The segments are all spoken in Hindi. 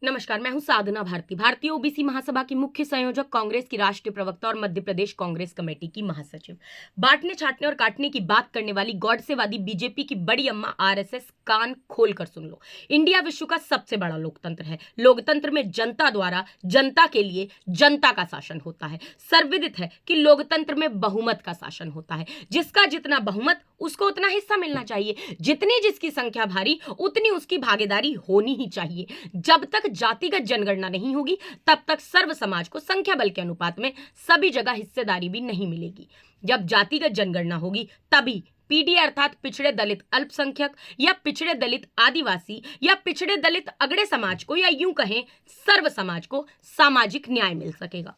नमस्कार, मैं हूं साधना भारती। भारतीय ओबीसी महासभा की मुख्य संयोजक, कांग्रेस की राष्ट्रीय प्रवक्ता और मध्य प्रदेश कांग्रेस कमेटी की महासचिव। बांटने, छांटने और काटने की बात करने वाली गॉडसेवादी बीजेपी की बड़ी अम्मा आरएसएस, कान खोल कर सुन लो। इंडिया विश्व का सबसे बड़ा लोकतंत्र है। लोकतंत्र में जनता द्वारा जनता के लिए जनता का शासन होता है। सर्वविदित है कि लोकतंत्र में बहुमत का शासन होता है। जिसका जितना बहुमत, उसको उतना हिस्सा मिलना चाहिए। जितनी जिसकी संख्या भारी, उतनी उसकी भागीदारी होनी ही चाहिए। जब तक जातिगत जनगणना नहीं होगी, तब तक सर्व समाज को संख्या बल के अनुपात में सभी जगह हिस्सेदारी भी नहीं मिलेगी। जब जातिगत जनगणना होगी, तभी पीडीए अर्थात पिछड़े दलित अल्पसंख्यक या पिछड़े दलित आदिवासी या पिछड़े दलित अगड़े समाज को, या यूं कहें सर्व समाज को, सामाजिक न्याय मिल सकेगा।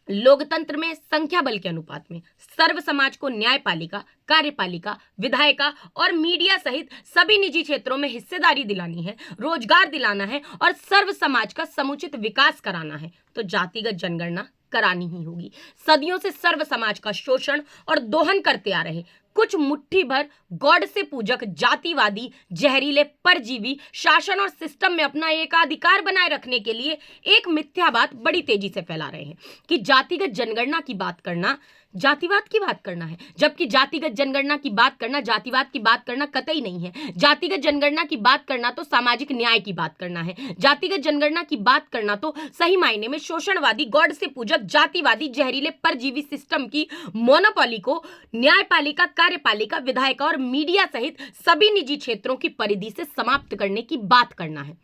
लोकतंत्र में संख्या बल के अनुपात में सर्व समाज को न्यायपालिका, कार्यपालिका, विधायिका और मीडिया सहित सभी निजी क्षेत्रों में हिस्सेदारी दिलानी है, रोजगार दिलाना है और सर्व समाज का समुचित विकास कराना है, तो जातिगत जनगणना करानी ही होगी। सदियों से सर्व समाज का शोषण और दोहन करते आ रहे कुछ मुट्ठी भर गॉड से पूजक जातिवादी जहरीले परजीवी शासन और सिस्टम में अपना एकाधिकार बनाए रखने के लिए एक मिथ्या बात बड़ी तेजी से फैला रहे हैं कि जातिगत जनगणना की बात करना जातिवाद की बात करना है, जबकि जातिगत जनगणना की बात करना जातिवाद की बात करना कतई नहीं है। जातिगत जनगणना की बात करना तो सामाजिक न्याय की बात करना है। जातिगत जनगणना की बात करना तो सही मायने में शोषणवादी गॉड से पूजक जातिवादी जहरीले परजीवी सिस्टम की मोनोपोली को न्यायपालिका, कार्यपालिका, विधायिका और मीडिया सहित सभी निजी क्षेत्रों की परिधि से समाप्त करने की बात करना है।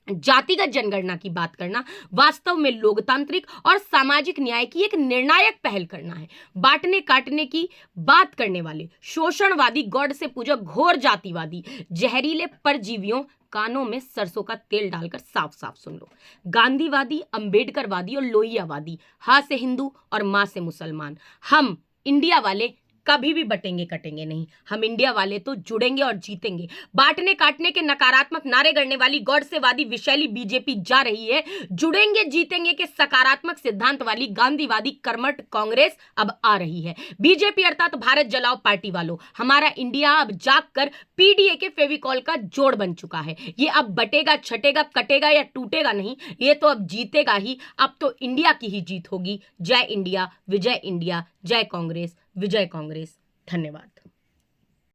जातिगत जनगणना की बात करना वास्तव में लोकतांत्रिक और सामाजिक न्याय की एक निर्णायक पहल करना है। बांटने काटने की बात करने वाले शोषणवादी गॉड से पूजक घोर जातिवादी जहरीले परजीवियों, कानों में सरसों का तेल डालकर साफ साफ सुन लो। गांधीवादी, अंबेडकरवादी और लोहियावादी, हा से हिंदू और मां से मुसलमान, हम इंडिया वाले कभी भी बटेंगे कटेंगे नहीं। हम इंडिया वाले तो जुड़ेंगे और जीतेंगे। बांटने काटने के नकारात्मक नारे गढ़ने वाली गॉडसेवादी विशैली बीजेपी जा रही है। जुड़ेंगे जीतेंगे के सकारात्मक सिद्धांत वाली गांधीवादी कर्मठ कांग्रेस अब आ रही है। बीजेपी अर्थात भारत जलाओ पार्टी वालों, हमारा इंडिया अब जागकर पीडीए के फेविकॉल का जोड़ बन चुका है। ये अब बटेगा, छटेगा, कटेगा या टूटेगा नहीं, ये तो अब जीतेगा ही। अब तो इंडिया की ही जीत होगी। जय इंडिया, विजय इंडिया, जय कांग्रेस, विजय कांग्रेस। धन्यवाद।